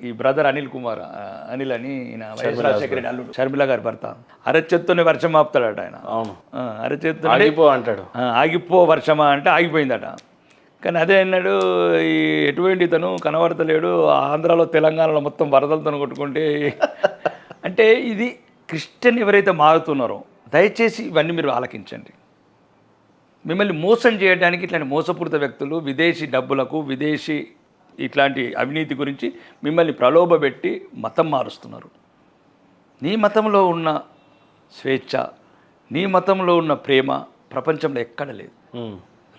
ఈ బ్రదర్ అనిల్ కుమార్ అనిల్ అని ఈయన వైఎస్ రాజశేఖర రెడ్డి అల్లుడు షర్మిల గారి భర్త అరచేత్తోనే వర్షం ఆపుతాడట ఆయన. అవును, అరచేత్తో ఆగిపో అంటాడు. ఆగిపో వర్షమా అంటే ఆగిపోయిందట. కానీ అదే అన్నాడు, ఈ ఎటువంటి ఇతను కనబడతలేడు, ఆంధ్రాలో తెలంగాణలో మొత్తం వరదలతో కొట్టుకుంటే అంటే ఇది క్రిస్టియన్ ఎవరైతే మారుతున్నారో దయచేసి ఇవన్నీ మీరు ఆలకించండి. మిమ్మల్ని మోసం చేయడానికి ఇట్లాంటి మోసపూరిత వ్యక్తులు విదేశీ డబ్బులకు విదేశీ ఇట్లాంటి అవినీతి గురించి మిమ్మల్ని ప్రలోభపెట్టి మతం మారుస్తున్నారు. నీ మతంలో ఉన్న స్వేచ్ఛ, నీ మతంలో ఉన్న ప్రేమ ప్రపంచంలో ఎక్కడ లేదు.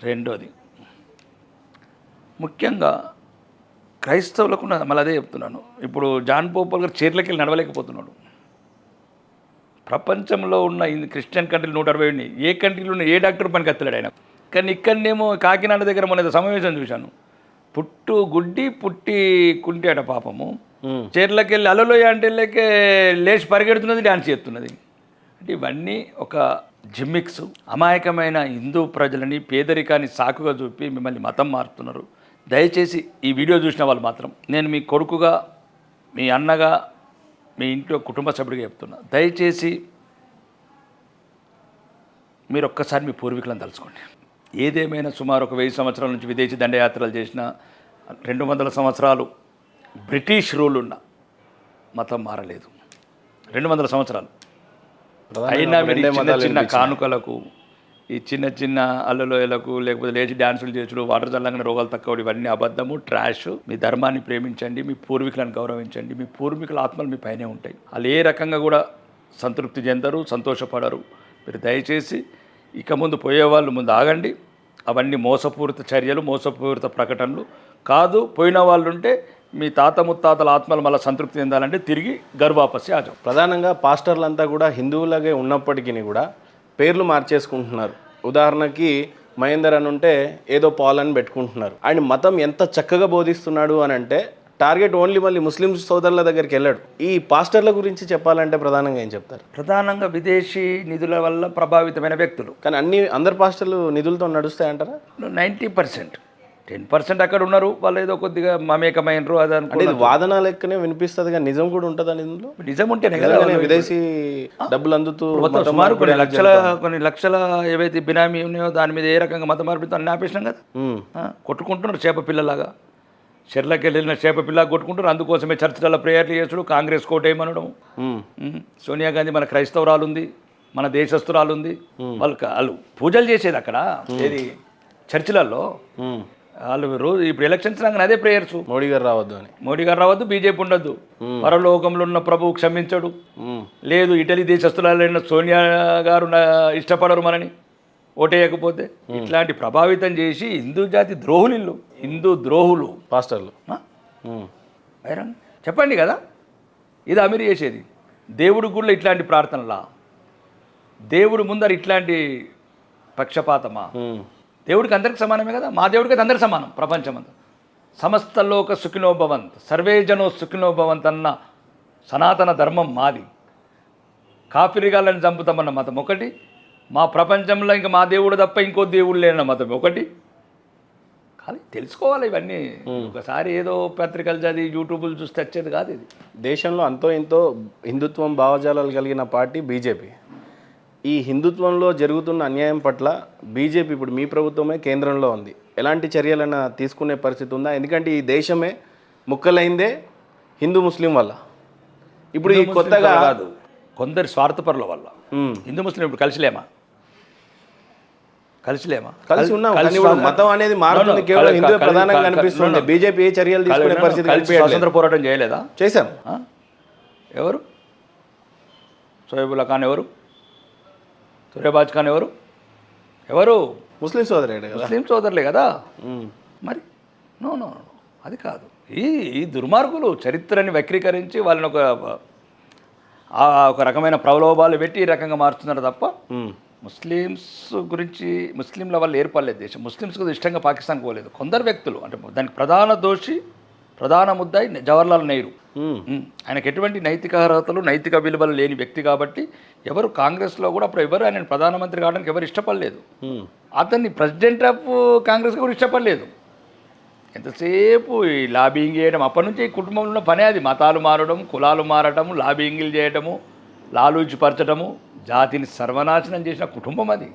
రెండోది ముఖ్యంగా క్రైస్తవులకు మళ్ళీ అదే చెప్తున్నాను. ఇప్పుడు జాన్ పోపల్ గారు చీరలకి వెళ్ళి నడవలేకపోతున్నాడు. ప్రపంచంలో ఉన్న క్రిస్టియన్ కంట్రీలు 160 ఉన్నాయి. ఏ కంట్రీలో ఉన్న ఏ డాక్టర్ పనికి ఎత్తలేడు ఆయన. కానీ ఇక్కడనేమో కాకినాడ దగ్గర మొన్న సమావేశం చూశాను. పుట్టు గుడ్డి పుట్టి కుంటి అట పాపము, చీరలకి వెళ్ళి అలలోయ అంటే లేచి పరిగెడుతున్నది, డ్యాన్స్ చేస్తున్నది. అంటే ఇవన్నీ ఒక జిమ్మిక్స్. అమాయకమైన హిందూ ప్రజలని పేదరికాన్ని సాకుగా చూపి మిమ్మల్ని మతం మారుతున్నారు. దయచేసి ఈ వీడియో చూసిన వాళ్ళు మాత్రం, నేను మీ కొడుకుగా, మీ అన్నగా, మీ ఇంట్లో కుటుంబ సభ్యుడిగా చెప్తున్నా, దయచేసి మీరు ఒక్కసారి మీ పూర్వీకులను తలుచుకోండి. ఏదేమైనా సుమారు ఒక 1000 సంవత్సరాల నుంచి విదేశీ దండయాత్రలు చేసిన, 200 సంవత్సరాలు బ్రిటిష్ రూల్ ఉన్న మతం మారలేదు. 200 సంవత్సరాలు అయినా మీరు చిన్న చిన్న కానుకలకు, ఈ చిన్న చిన్న అల్లలోయలకు, లేకపోతే లేచి డ్యాన్సులు చేసుడు, వాటర్ చల్లంగానే రోగాలు తక్కువ, ఇవన్నీ అబద్ధము, ట్రాష్. మీ ధర్మాన్ని ప్రేమించండి, మీ పూర్వీకులను గౌరవించండి. మీ పూర్వీకుల ఆత్మలు మీ పైనే ఉంటాయి. వాళ్ళు ఏ రకంగా కూడా సంతృప్తి చెందరు, సంతోషపడరు. మీరు దయచేసి ఇక ముందు పోయేవాళ్ళు ముందు ఆగండి. అవన్నీ మోసపూరిత చర్యలు, మోసపూరిత ప్రకటనలు కాదు. పోయిన వాళ్ళు ఉంటే మీ తాత ముత్తాతల ఆత్మలు మళ్ళీ సంతృప్తి చెందాలంటే తిరిగి గర్వాపసి ఆజం. ప్రధానంగా పాస్టర్లంతా కూడా హిందువులాగే ఉన్నప్పటికీ కూడా పేర్లు మార్చేసుకుంటున్నారు. ఉదాహరణకి మహేందర్ అని ఉంటే ఏదో పాల్ అని పెట్టుకుంటున్నారు. ఆయన మతం ఎంత చక్కగా బోధిస్తున్నాడు అని అంటే టార్గెట్ ఓన్లీ మళ్ళీ ముస్లిం సోదరుల దగ్గరికి వెళ్ళాడు. ఈ పాస్టర్ల గురించి చెప్పాలంటే ప్రధానంగా ఏం చెప్తారు? ప్రధానంగా విదేశీ నిధుల వల్ల ప్రభావితమైన వ్యక్తులు. కానీ అందరు పాస్టర్లు నిధులతో నడుస్తాయంటారా? 90%. 10% అక్కడ ఉన్నారు, వాళ్ళు ఏదో కొద్దిగా మమేకమైనరు. అంటే ఇది వాదన లెక్కనే వినిపిస్తుంది, కానీ నిజం కూడా ఉంటుందా ఇందులో? నిజం ఉంటేనే కదా విదేశీ డబ్బులు అందుతూ సుమారు కొన్ని లక్షల ఏవైతే బినామీ ఉన్నాయో దాని మీద ఏ రకంగా మత మార్పిడితో అన్ని ఆపేసినాం కదా. కొట్టుకుంటున్నారు చేప పిల్లలాగా, చెర్లకి వెళ్ళిన చేప పిల్ల కొట్టుకుంటున్నారు. అందుకోసమే చర్చల ప్రేయర్లు చేసుడు, కాంగ్రెస్ కోటేయమనడం. సోనియా గాంధీ మన క్రైస్తవురాలు ఉంది, మన దేశస్తురాలు ఉంది. వాళ్ళు పూజలు చేసేది అక్కడ ఏది చర్చిలలో. వాళ్ళు రోజు ఇప్పుడు ఎలక్షన్స్ రాగానే అదే ప్రేయర్స్. మోడీ గారు రావద్దు అని, మోడీ గారు రావద్దు, బీజేపీ ఉండొద్దు, పరలోకంలో ఉన్న ప్రభువు క్షమించడు, లేదు ఇటలీ దేశస్తులైన సోనియా గారు ఇష్టపడరు మనని ఓటేయకపోతే. ఇట్లాంటి ప్రభావితం చేసి హిందూ జాతి ద్రోహులు, హిందూ ద్రోహులు పాస్టర్లు. చెప్పండి కదా, ఇది అమీర్ చేసేది. దేవుడి గుళ్ళో ఇట్లాంటి ప్రార్థనలా, దేవుడు ముందర ఇట్లాంటి పక్షపాతమా? దేవుడికి అందరికి సమానమే కదా. మా దేవుడికి అయితే అందరికి సమానం. ప్రపంచమంతా సమస్త లోక సుఖినోభవంత్, సర్వేజనో సుఖినోభవంత్ అన్న సనాతన ధర్మం మాది. కాఫిరిగాళ్ళని చంపుతామన్న మతం ఒకటి, మా ప్రపంచంలో ఇంకా మా దేవుడు తప్ప ఇంకో దేవుడు లేనన్న మతం ఒకటి. కానీ తెలుసుకోవాలి ఇవన్నీ. ఒకసారి ఏదో పత్రికలు చదివి యూట్యూబ్లు చూస్తే వచ్చేది కాదు ఇది. దేశంలో అంతో ఇంతో హిందుత్వం భావజాలాలు కలిగిన పార్టీ బీజేపీ. ఈ హిందుత్వంలో జరుగుతున్న అన్యాయం పట్ల బీజేపీ, ఇప్పుడు మీ ప్రభుత్వమే కేంద్రంలో ఉంది, ఎలాంటి చర్యలైనా తీసుకునే పరిస్థితి ఉందా? ఎందుకంటే ఈ దేశమే ముక్కలైందే హిందూ ముస్లిం వల్ల. ఇప్పుడు ఈ కొత్తగా కాదు, కొందరి స్వార్థపరుల వల్ల. హిందూ ముస్లిం ఇప్పుడు కలిసిలేమా? కలిసి ఉన్నాం. మతం అనేది మారుతుంది, కేవలం హిందూ ప్రధానంగా అనిపిస్తుంది. బీజేపీ ఏ చర్యలు తీసుకునే పరిస్థితి? స్వాతంత్ర పోరాటం చేయలేదా? చేశాం. ఎవరు? సోయబుల్లా ఖాన్ ఎవరు? సూర్యబాజ్ ఖాన్ ఎవరు? ముస్లిం సోదరులే కదా. ముస్లిం సోదరులే కదా. మరి నో, అది కాదు. ఈ దుర్మార్గులు చరిత్రని వక్రీకరించి వాళ్ళని ఒక రకమైన ప్రలోభాలు పెట్టి ఈ రకంగా మారుతున్నారు తప్ప ముస్లిమ్స్ గురించి, ముస్లింల వల్ల ఏర్పడలేదు దేశం. ముస్లిమ్స్ కూడా ఇష్టంగా పాకిస్తాన్కి పోలేదు. కొందరు వ్యక్తులు, అంటే దానికి ప్రధాన దోషి, ప్రధాన ముద్దాయి జవహర్లాల్ నెహ్రూ. ఆయనకు ఎటువంటి నైతిక అర్హతలు, నైతిక విలువలు లేని వ్యక్తి కాబట్టి ఎవరు కాంగ్రెస్లో కూడా అప్పుడు ఎవరు ఆయన ప్రధానమంత్రి కావడానికి ఎవరు ఇష్టపడలేదు. అతన్ని ప్రెసిడెంట్ ఆఫ్ కాంగ్రెస్ కూడా ఇష్టపడలేదు. ఎంతసేపు ఈ లాబింగ్ చేయడం అప్పటి నుంచి ఈ కుటుంబంలో ఉన్న పనే అది. మతాలు మారడం, కులాలు మారటము, లాబింగ్లు చేయటము, లాలూచిపరచటము, జాతిని సర్వనాశనం చేసిన కుటుంబం అది.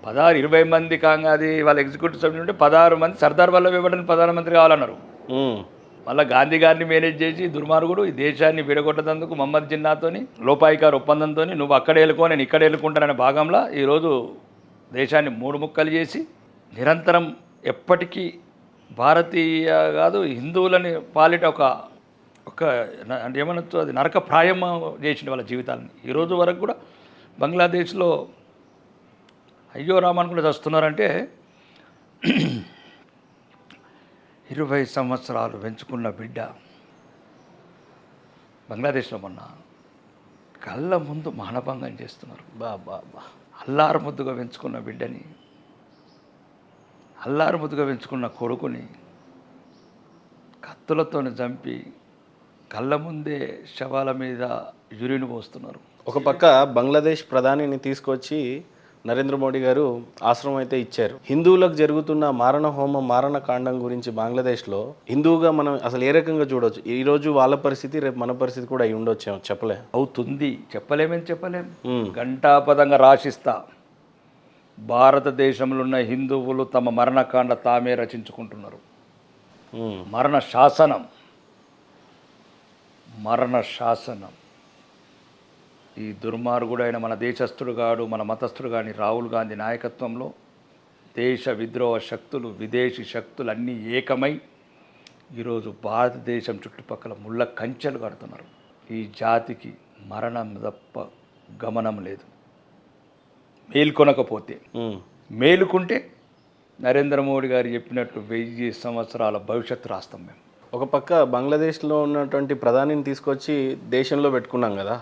16-20 మంది కాగా అది వాళ్ళ ఎగ్జిక్యూటివ్ సభ్యులు ఉంటే 16 మంది సర్దార్ వల్లభాయ్ పటేల్ ప్రధానమంత్రి కావాలన్నారు. మళ్ళీ గాంధీ గారిని మేనేజ్ చేసి దుర్మార్గుడు ఈ దేశాన్ని విడగొట్టదందుకు మహమ్మద్ జిన్నాతోని లోపాయికారు ఒప్పందంతో నువ్వు అక్కడ వెళ్ళుకో నేను ఇక్కడ వెళ్ళుకుంటాననే భాగంలో ఈరోజు దేశాన్ని 3 ముక్కలు చేసి నిరంతరం ఎప్పటికీ భారతీయ కాదు హిందువులని పాలిట ఒక అంటే ఏమనొచ్చు అది నరకప్రాయం చేసింది వాళ్ళ జీవితాలని. ఈరోజు వరకు కూడా బంగ్లాదేశ్లో అయ్యో రామనుకుంటే వస్తున్నారంటే 20 సంవత్సరాలు పెంచుకున్న బిడ్డ బంగ్లాదేశ్లో మొన్న కళ్ళ ముందు మానభంగం చేస్తున్నారు. బా అల్లారు ముద్దుగా పెంచుకున్న బిడ్డని, అల్లారు ముద్దుగా పెంచుకున్న కొడుకుని కత్తులతో చంపి కళ్ళ ముందే శవాల మీద యూరిన్ పోస్తున్నారు. ఒక పక్క బంగ్లాదేశ్ ప్రధానిని తీసుకొచ్చి నరేంద్ర మోడీ గారు ఆశ్రమం అయితే ఇచ్చారు. హిందువులకు జరుగుతున్న మారణ హోమం, మారణ కాండం గురించి బంగ్లాదేశ్లో హిందువుగా మనం అసలు ఏ రకంగా చూడవచ్చు? ఈరోజు వాళ్ళ పరిస్థితి రేపు మన పరిస్థితి కూడా అయి ఉండొచ్చు, చెప్పలేం. అవుతుంది, చెప్పలేమని చెప్పలేం. ఘంటాపదంగా రాసిస్తా, భారతదేశంలో ఉన్న హిందువులు తమ మరణకాండ తామే రచించుకుంటున్నారు. మరణ శాసనం ఈ దుర్మార్గుడైన మన దేశస్థుడు కాడు, మన మతస్థుడు కానీ రాహుల్ గాంధీ నాయకత్వంలో దేశ విద్రోహ శక్తులు, విదేశీ శక్తులు అన్నీ ఏకమై ఈరోజు భారతదేశం చుట్టుపక్కల ముళ్ళ కంచెలు కడుతున్నారు. ఈ జాతికి మరణం తప్ప గమనం లేదు. మేల్కొనకపోతే, మేలుకుంటే నరేంద్ర మోడీ గారు చెప్పినట్టు 1000 సంవత్సరాల భవిష్యత్తు రాస్తాం మేము. ఒక పక్క బంగ్లాదేశ్లో ఉన్నటువంటి ప్రధానిని తీసుకొచ్చి దేశంలో పెట్టుకున్నాం కదా,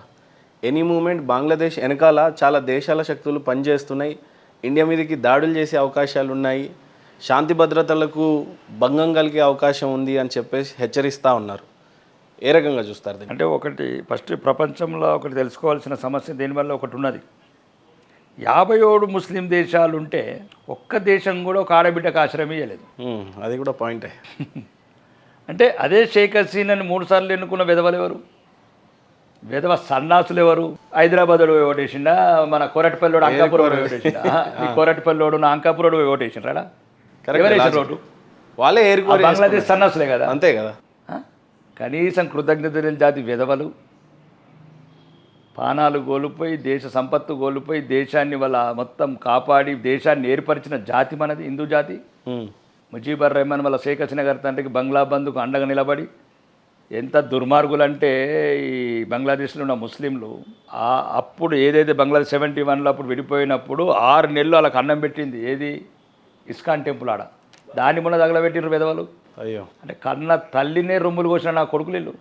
ఎనీ మూమెంట్ బంగ్లాదేశ్ వెనకాల చాలా దేశాల శక్తులు పనిచేస్తున్నాయి, ఇండియా మీదకి దాడులు చేసే అవకాశాలు ఉన్నాయి, శాంతి భద్రతలకు భంగం కలిగే అవకాశం ఉంది అని చెప్పేసి హెచ్చరిస్తూ ఉన్నారు. ఏ రకంగా చూస్తారు దీన్ని? అంటే ఒకటి ఫస్ట్ ప్రపంచంలో ఒకటి తెలుసుకోవాల్సిన సమస్య దీనివల్ల ఒకటి ఉన్నది. 57 ముస్లిం దేశాలు ఉంటే ఒక్క దేశం కూడా ఒక ఆడబిడ్డకు ఆశ్రయం ఇవ్వలేదు. అది కూడా పాయింటే. అంటే అదే షేక్ హసీనాని 3 సార్లు ఎన్నుకున్న విధవలు ఎవరు? విధవ సన్నాసులు ఎవరు? హైదరాబాద్లో ఓటేసిండా, మన కోరటిపల్లిలోడు అంకాపురం ఓటేసిండా? ఈ కోరటిపల్లిలోడు నా అంకాపురం ఓటేసిండ్రా? రోడ్డు వాళ్ళే బంగ్లాదేశ్ సన్నాసులే కదా, అంతే కదా. కనీసం కృతజ్ఞతలు జాతి విధవలు పానాలు కోల్పోయి, దేశ సంపత్తు కోల్పోయి, దేశాన్ని వాళ్ళ మొత్తం కాపాడి దేశాన్ని ఏర్పరిచిన జాతి మనది, హిందూ జాతి. ముజీబర్ రెహమాన్ వాళ్ళ షేక్ హసీనా గారి తండ్రికి బంగ్లా బంధుకు అండగా నిలబడి ఎంత దుర్మార్గులంటే ఈ బంగ్లాదేశ్లో ఉన్న ముస్లింలు అప్పుడు ఏదైతే బంగ్లాదేశ్ 71లో అప్పుడు విడిపోయినప్పుడు 6 నెలలు వాళ్ళకి అన్నం పెట్టింది ఏది? ఇస్కాన్ టెంపుల్ ఆడ. దాన్ని మొన్న తగలబెట్టిర్రు విధవలు. అయ్యో, అంటే కన్న తల్లినే రొమ్ములు కోసిన నా కొడుకులు.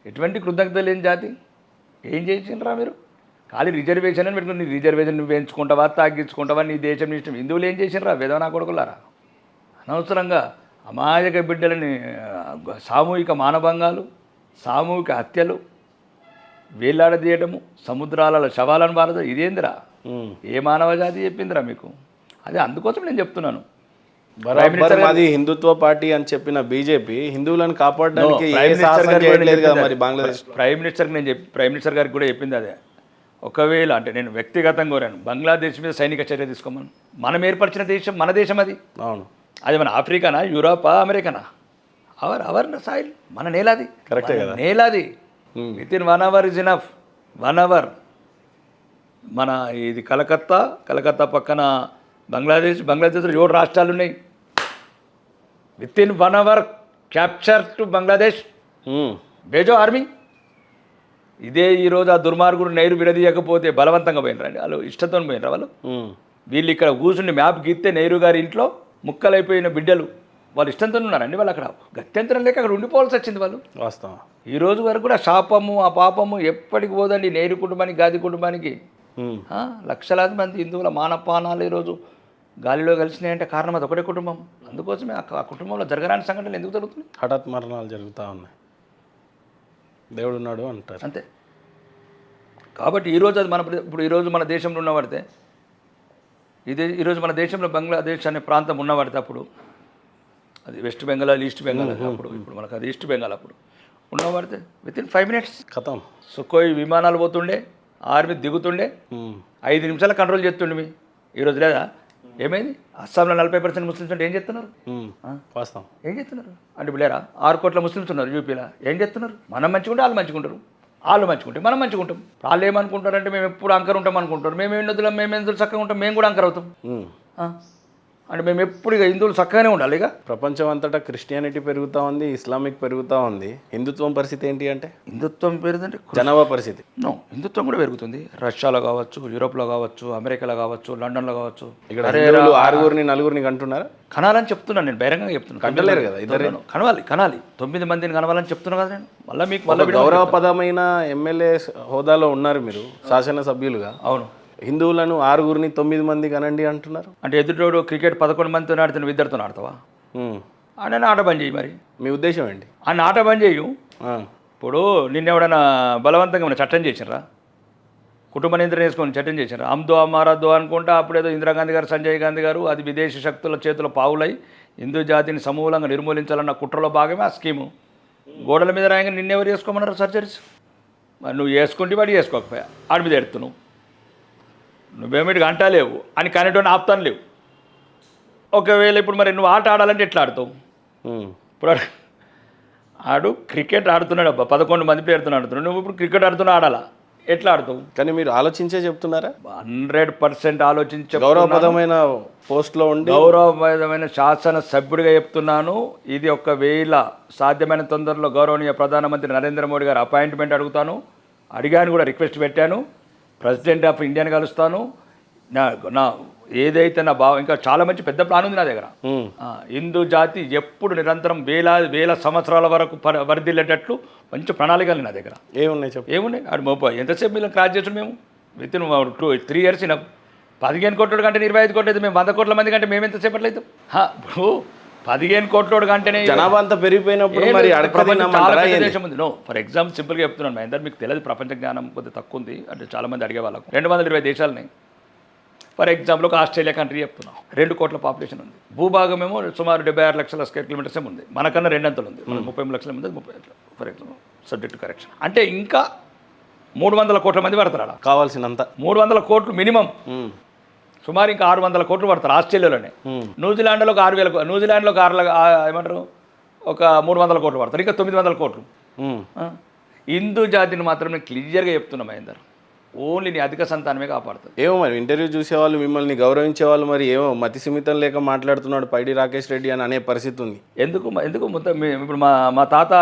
ఎటువంటి కృతజ్ఞత లేని జాతి. ఏం చేసిండ్రా మీరు? ఖాళీ రిజర్వేషన్ అని పెట్టుకుని, నీ రిజర్వేషన్ నువ్వు పెంచుకుంటావా, తగ్గించుకుంటావా, నీ దేశం నీ ఇష్టం. హిందువులు ఏం చేసిండ్రా విధవ నా కొడుకులారా? అనవసరంగా అమాయక బిడ్డలని సామూహిక మానభంగాలు, సామూహిక హత్యలు, వేలాడదీయటము, సముద్రాల శవాలను బారదు. ఇదేందిరా? ఏ మానవ జాతి చెప్పిందిరా మీకు? అదే అందుకోసం నేను చెప్తున్నాను. మాది హిందుత్వ పార్టీ అని చెప్పిన బీజేపీ హిందువులను కాపాడడానికి ప్రైమ్ మినిస్టర్ గారికి కూడా చెప్పింది అదే. ఒకవేళ అంటే నేను వ్యక్తిగతంగా కోరాను, బంగ్లాదేశ్ మీద సైనిక చర్య తీసుకోమని. మనం ఏర్పరిచిన దేశం మన దేశం అది. అవును, అది మన ఆఫ్రికానా, యూరోపా, అమెరికానా? అవర్ సాయిల్, మన నేలాది, కరెక్టే కదా, నేలాది. Within 1 hour is enough. 1 hour మన ఇది కలకత్తా పక్కన బంగ్లాదేశ్లో 7 రాష్ట్రాలు ఉన్నాయి. Within 1 hour capture to Bangladesh, బేజో ఆర్మీ. ఇదే ఈరోజు ఆ దుర్మార్గుడు నైరు విడదీయకపోతే బలవంతంగా పోయినరండి వాళ్ళు, ఇష్టంతో పోయినరా వాళ్ళు? వీళ్ళు ఇక్కడ కూర్చుని మ్యాప్ గీస్తే నెహ్రూ గారి ఇంట్లో ముక్కలైపోయిన బిడ్డలు వాళ్ళు ఇష్టంతో ఉన్నారండి. వాళ్ళు అక్కడ గత్యంతరం లేక అక్కడ ఉండిపోవాల్సి వచ్చింది వాళ్ళు. వాస్తవం. ఈ రోజు వరకు కూడా శాపము ఆ పాపము ఎప్పటికి పోదండి. నెహ్రూ కుటుంబానికి, గాంధీ కుటుంబానికి లక్షలాది మంది హిందువుల మానపానాలు ఈరోజు గాలిలో కలిసినాయంటే కారణం అది ఒకటే కుటుంబం. అందుకోసమే ఆ కుటుంబంలో జరగరాని సంఘటనలు ఎందుకు జరుగుతున్నాయి? హఠాత్ మరణాలు జరుగుతూ ఉన్నాయి. దేవుడు ఉన్నాడు అంటారు, అంతే. కాబట్టి ఈరోజు అది ఇప్పుడు ఈరోజు మన దేశంలో ఉన్నవాడితే, ఈరోజు మన దేశంలో బంగ్లాదేశ్ అనే ప్రాంతం ఉన్నవాడితే అప్పుడు అది వెస్ట్ బెంగాల్ ఈస్ట్ బెంగాల్ అప్పుడు, ఇప్పుడు మనకు అది ఈస్ట్ బెంగాల్ అప్పుడు ఉండబడితే వితిన్ 5 minutes కథం. సుఖోయ్ విమానాలు పోతుండే, ఆర్మీ దిగుతుండే, 5 నిమిషాలు కంట్రోల్ చేస్తుండే. మీ ఈరోజు లేదా? ఏమైంది? అస్సాంలో 40% ముస్లిమ్స్ ఉంటే ఏం చేస్తున్నారు? వాస్తవం. ఏం చేస్తున్నారు అంటే ఇప్పుడు లేరా? 6 కోట్ల ముస్లిమ్స్ ఉన్నారు యూపీలో. ఏం చేస్తున్నారు? మనం మంచిగుంటే వాళ్ళు మంచిగుంటారు, వాళ్ళు మంచిగుంటే మనం మంచిగుంటాం. వాళ్ళు ఏమనుకుంటారంటే మేము ఎప్పుడు అంకర్ ఉంటాం అనుకుంటారు. మేము ఎందులో మేము ఎందులో చక్కగా ఉంటాం, మేము కూడా అంకర్ అవుతాం. అంటే మేము ఎప్పుడు ఇక హిందువులు చక్కగానే ఉండాలి. ఇక ప్రపంచం అంతటా క్రిస్టియానిటీ పెరుగుతూ ఉంది, ఇస్లామిక్ పెరుగుతూ ఉంది. హిందుత్వం పరిస్థితి ఏంటి అంటే? హిందుత్వం పెరుగుతుంటే జనాభా పరిస్థితి హిందుత్వం కూడా పెరుగుతుంది. రష్యాలో కావచ్చు, యూరోప్లో కావచ్చు, అమెరికాలో కావచ్చు, లండన్లో కావచ్చు. ఇక్కడ హిందువులు 6 నలుగురిని కంటున్నారా? కనాలని చెప్తున్నాను నేను, బహిరంగంగా చెప్తున్నాను. కంటలేరు కదా ఇద్దరు. కనాలి 9 మందిని కనవాలని చెప్తున్నాను కదా నేను. మళ్ళీ మీకు గౌరవపదమైన ఎమ్మెల్యే హోదాలో ఉన్నారు మీరు, శాసనసభ్యులుగా. అవును. హిందువులను 6 9 మంది కనండి అంటున్నారు. అంటే ఎదుటోడు క్రికెట్ 11 మందితో ఆడుతున్న ఇద్దరితో ఆడతావా? ఆయన ఆట బంద్ చేయి. మరి మీ ఉద్దేశం ఏంటి? ఆయన ఆట బంద్ చేయు. ఇప్పుడు నిన్నెవడన్నా బలవంతంగా మన చట్టం చేసినరా? కుటుంబ నియంత్రణ వేసుకొని చట్టం చేసినారా? అమ్దో అమ్మారద్దో అనుకుంటా అప్పుడేదో ఇందిరాగాంధీ గారు, సంజయ్ గాంధీ గారు అది విదేశీ శక్తుల చేతుల పావులై హిందూ జాతిని సమూలంగా నిర్మూలించాలన్న కుట్రలో భాగమే ఆ స్కీము. గోడల మీద రాయంగా నిన్నెవరు చేసుకోమన్నారు సర్జరీస్? మరి నువ్వు వేసుకుంటే వాడు చేసుకోకపోయా, ఆడి మీద ఎడుతున్నావు. నువ్వేమిటికి అంటలేవు అని కనేటువంటి ఆపుతాను లేవు. ఒకవేళ ఇప్పుడు మరి నువ్వు ఆట ఆడాలంటే ఎట్లా ఆడుతావు? ఇప్పుడు ఆడు క్రికెట్ ఆడుతున్నాడు అబ్బా, 11 మంది ప్లేయర్తో ఆడుతున్నాడు. నువ్వు ఇప్పుడు క్రికెట్ ఆడుతున్నా ఆడాలా? ఎట్లా ఆడుతావు? కానీ మీరు ఆలోచించే చెప్తున్నారా? 100% ఆలోచించే గౌరవపదమైన పోస్ట్లో ఉండి గౌరవపదమైన శాసన సభ్యుడిగా చెప్తున్నాను. ఇది ఒకవేళ సాధ్యమైన తొందరలో గౌరవనీయ ప్రధానమంత్రి నరేంద్ర మోడీ గారు అపాయింట్మెంట్ అడుగుతాను, అడిగాను కూడా, రిక్వెస్ట్ పెట్టాను. ప్రెసిడెంట్ ఆఫ్ ఇండియాని కలుస్తాను. నా ఏదైతే నా ఇంకా చాలా మంచి పెద్ద ప్లాన్ ఉంది నా దగ్గర. హిందూ జాతి ఎప్పుడు నిరంతరం వేల సంవత్సరాల వరకు వర్ధిల్లేటట్లు మంచి ప్రణాళికలు నా దగ్గర. ఏమున్నాయి ఆడు మోప ఎంతసేపు మీరు క్రాస్ చేసాం మేము వితిన్ 3 years. నాకు 15 కోట్ల కంటే 25 కోట్లు అయితే మేము 100 కోట్ల మంది కంటే మేము ఎంతసేపట్లో అవుతాం? ఇప్పుడు 15 కోట్ల కంటేనే జనాభా అంతా పెరిగిపోయినప్పుడు మరి దేశం ఉంది. ఫర్ ఎగ్జాంపుల్ సింపుల్గా చెప్తున్నాను మహేందర్, మీకు తెలియదు, ప్రపంచ జ్ఞానం కొద్దిగా తక్కువ ఉంది అంటే చాలామంది అడిగే వాళ్ళకు. 220 దేశాలని ఫర్ ఎగ్జాంపుల్ ఒక ఆస్ట్రేలియా కంట్రీ చెప్తున్నాం, 2 కోట్ల పాపులేషన్ ఉంది. భూభాగం ఏమో సుమారు 76 లక్షల స్క్వేర్ కిలోమీటర్స్ ఉంది. మనకన్నా 2 అంతలు ఉంది. మనకు 30 లక్షల మంది 30 ఫర్ ఎగ్జాంపుల్, సబ్జెక్ట్ కరెక్షన్. అంటే ఇంకా 300 కోట్ల మంది పడతారు. కావాల్సినంత 300 కోట్లు మినిమం. సుమారు ఇంకా 600 కోట్లు పడతారు ఆస్ట్రేలియాలోనే. న్యూజిలాండ్లో ఒక 6,000, న్యూజిలాండ్లో ఒక 6 ఏమంటారు ఒక 300 కోట్లు పడతారు. ఇంకా 900 కోట్లు. హిందూ జాతిని మాత్రం నేను క్లియర్గా చెప్తున్నా మహేందర్, ఓన్లీ నీ అధిక సంతానమే కాపాడుతుంది. ఏమో మరి ఇంటర్వ్యూ చూసేవాళ్ళు, మిమ్మల్ని గౌరవించే వాళ్ళు మరి ఏమో మతి సిమితం లేక మాట్లాడుతున్నాడు పైడి రాకేష్ రెడ్డి అని అనే పరిస్థితి ఉంది. ఎందుకు మొత్తం ఇప్పుడు మా తాత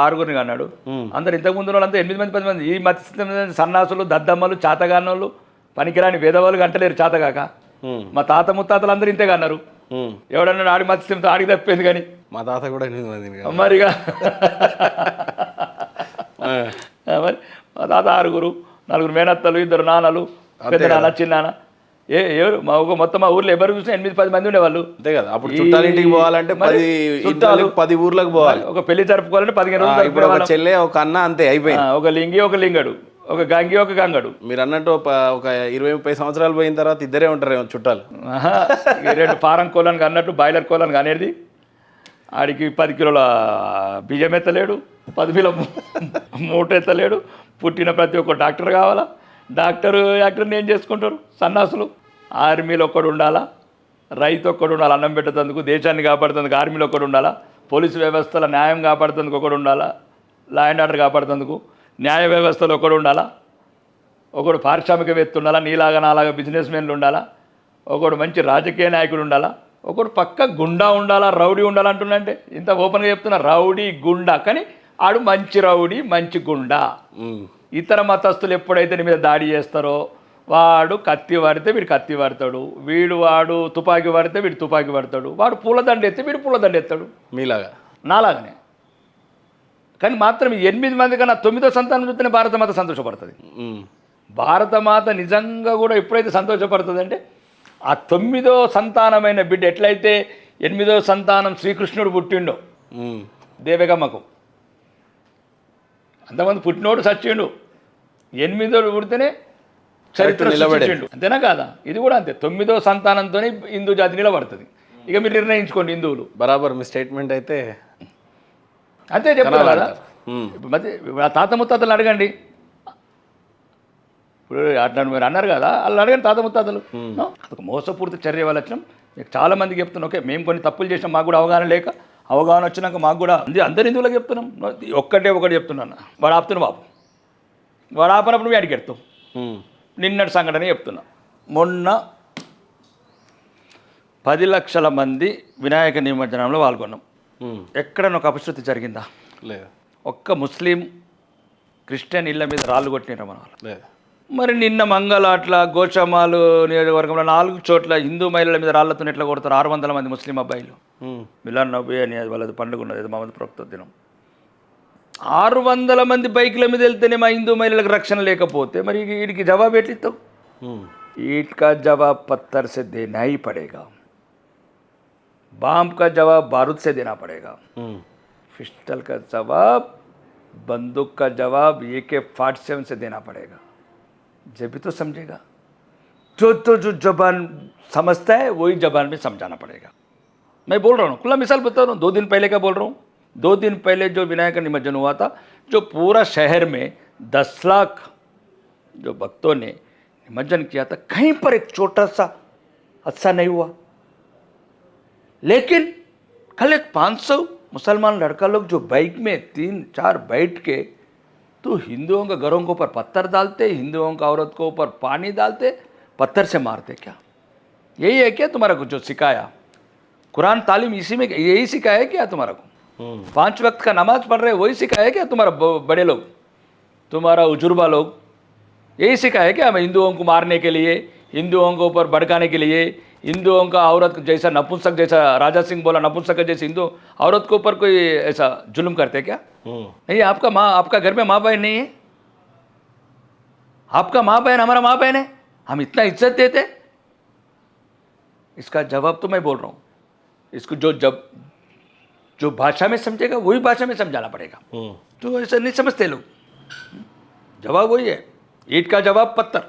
6 అన్నాడు. అందరు ఇంతకుముందు వాళ్ళంతా 8 మంది 10 మంది. ఈ మతి సన్నాసులు, దద్దమ్మలు, చాతగానోళ్ళు, పనికిరాని వేదవాళ్ళు గంటలేరు చాతగాక. మా తాత ముత్తాతలు అందరూ ఇంతేగా అన్నారు. ఎవడన్నా ఆడి మత్స్యంతో ఆడికి తప్పింది. కానీ మా తాత కూడా 8 మంది మరిగా మరి మా తాత 6, 4 మేనత్తలు, 2 నాన్నలు, పెద్ద నాన్న, చిన్నాన్న. ఎవరు మొత్తం మా ఊర్లో ఎవరు చూసినా 8-10 మంది ఉండేవాళ్ళు. అంతే కదా. అప్పుడు చుట్టాలింటికి పోవాలంటే 10 ఊర్లకు పోవాలి. ఒక పెళ్లి జరుపుకోవాలంటే 15 రోజులు. ఇప్పుడు ఒక చెల్లె, ఒక అన్న, అంతే అయిపోయింది. ఒక లింగి, ఒక లింగడు, ఒక గంగి, ఒక గంగడు. మీరు అన్నట్టు ఒక 20-30 సంవత్సరాలు పోయిన తర్వాత ఇద్దరే ఉంటారు చుట్టాలు. 2 ఫారం కోళ్ళని అన్నట్టు బాయిలర్ కోళ్ళని అనేది. ఆడికి 10 కిలోల బియ్యం ఎత్తలేడు, 10 కిలో మూట ఎత్తలేడు. పుట్టిన ప్రతి ఒక్క డాక్టర్ కావాలా. డాక్టర్ని ఏం చేసుకుంటారు సన్నాసులు. ఆర్మీలో ఒక్కడు ఉండాలా, రైతు ఒక్కడు ఉండాలా, అన్నం పెట్టేందుకు, దేశాన్ని కాపాడుతందుకు ఆర్మీలో ఒకడు ఉండాలా, పోలీసు వ్యవస్థలో న్యాయం కాపాడుతందుకు ఒకడు ఉండాలా, లా అండ్ ఆర్డర్ కాపాడుతందుకు న్యాయ వ్యవస్థలో ఒకడు ఉండాలా, ఒకడు పారిశ్రామికవేత్త ఉండాలా, నీలాగా నాలాగా బిజినెస్ మెన్లు ఉండాలా, ఒకడు మంచి రాజకీయ నాయకుడు ఉండాలా, ఒకడు పక్క గుండా ఉండాలా, రౌడీ ఉండాలంటుండే. ఇంత ఓపెన్గా చెప్తున్నా, రౌడీ గుండా. కానీ ఆడు మంచి రౌడీ, మంచి గుండా. ఇతర మతస్థులు ఎప్పుడైతే నీ మీద దాడి చేస్తారో వాడు కత్తి పడితే వీడు కత్తి పడతాడు, వాడు తుపాకీ పడితే వీడు తుపాకీ పడతాడు, వాడు పూలదండ ఎత్తే వీడు పూలదండ ఎత్తాడు. మీలాగా నాలాగానే. కానీ మాత్రం 8 మంది కన్నా 9వ సంతానం చూస్తేనే భారతమాత సంతోషపడుతుంది. భారతమాత నిజంగా కూడా ఎప్పుడైతే సంతోషపడుతుంది అంటే ఆ 9వ సంతానమైన బిడ్డ ఎట్లయితే 8వ సంతానం శ్రీకృష్ణుడు పుట్టిండో దేవగమ్మకు, అంతమంది పుట్టినోడు సచ్చిండు, 8వ పుడితేనే చరిత్ర నిలబడిండు. అంతేనా కాదా? ఇది కూడా అంతే. 9వ సంతానంతోనే హిందూ జాతి నిలబడుతుంది. ఇక మీరు నిర్ణయించుకోండి హిందువులు. బరాబర్ మీ స్టేట్మెంట్ అయితే అంతే చెప్తారు కదా. మ్మ్. ఇప్పుడు మధ్య ఆ తాత ముత్తాతలు అడగండి. ఇప్పుడు అట్లా మీరు అన్నారు కదా, వాళ్ళు అడగండి తాత ముత్తాతలు. అదొక మోసపూరిత చర్య వల్ల వచ్చినాం. మీకు చాలా మందికి చెప్తున్నాం, ఓకే మేము కొన్ని తప్పులు చేసినాం, మాకు కూడా అవగాహన లేక, అవగాహన వచ్చినాక మాకు కూడా అందరి హిందువులకు చెప్తున్నాం. ఒకటి చెప్తున్నాను, వాడు ఆపుతున్నా బాబు, వాడు ఆపనప్పుడు మేము అడిగెడతాం. మ్మ్. నిన్నటి సంఘటన చెప్తున్నా. మొన్న 10 లక్షల మంది వినాయక నిమజ్జనంలో పాల్గొన్నాం. మ్మ్. ఎక్కడన్నా ఒక అపశృతి జరిగిందా? లేదు. ఒక్క ముస్లిం క్రిస్టియన్ ఇళ్ళ మీద రాళ్ళు కొట్టినారు మన వాళ్ళు. లేదు. మరి నిన్న మంగళాట్ల గోచమాలు నియోజకవర్గంలో 4 చోట్ల హిందూ మహిళల మీద రాళ్లతో ఎట్లా కొడతారు? 600 మంది ముస్లిం అబ్బాయిలు. మ్మ్. మిలాన్ నబీ అని వాళ్ళది పండుగ ఉన్నది, మహమ్మద్ ప్రవక్త దినం. 600 మంది బైకుల మీద వెళ్తేనే మా హిందూ మహిళలకు రక్షణ లేకపోతే మరి వీడికి జవాబు ఎట్లిస్తావు? మ్మ్. ईंट का जवाब पत्थर से देना ही पड़ेगा, बम का जवाब बारूद से देना पड़ेगा, మ్మ్. पिस्टल का जवाब, बंदूक का जवाब AK-47 से देना पड़ेगा. जब भी तो समझेगा. जो जबान समझता है वही जबान में समझाना पड़ेगा. मैं बोल रहा हूँ, खुला मिसाल बता रहा हूँ. 2 दिन पहले का बोल रहा हूँ. 2 दिन पहले जो विनायक निमज्जन हुआ था, जो पूरा शहर में 10 लाख जो भक्तों ने निमज्जन किया था, कहीं पर एक छोटा सा हादसा नहीं हुआ. लेकिन कल एक 500 मुसलमान लड़का लोग जो बाइक में 3-4 बैठ के तो हिंदुओं के घरों के ऊपर पत्थर डालते, हिंदुओं का औरत को ऊपर पानी डालते, पत्थर से मारते. क्या यही है क्या तुम्हारा को जो सिखाया? कुरान तालीम इसी में यही सिखाया है क्या तुम्हारा को? 5 वक्त का नमाज पढ़ रहे वही सिखाया है क्या तुम्हारा बड़े लोग, तुम्हारा उजुर्बा लोग? यही सिखाया है क्या हमें हिंदुओं को मारने के लिए, हिंदुओं को ऊपर भड़काने के लिए, हिंदुओं का औरत जैसा नपुंसक, जैसा राजा सिंह बोला नपुंसक जैसे हिंदू औरत के ऊपर कोई ऐसा जुल्म करते क्या? नहीं. आपका घर में माँ बहन नहीं है? आपका माँ बहन हमारा माँ बहन है, हम इतना इज्जत देते? इसका जवाब तो मैं बोल रहा हूँ. इसको जो भाषा में समझेगा वही भाषा में समझाना पड़ेगा. तो ऐसा नहीं समझते लोग. जवाब वही है, ईंट का जवाब पत्थर.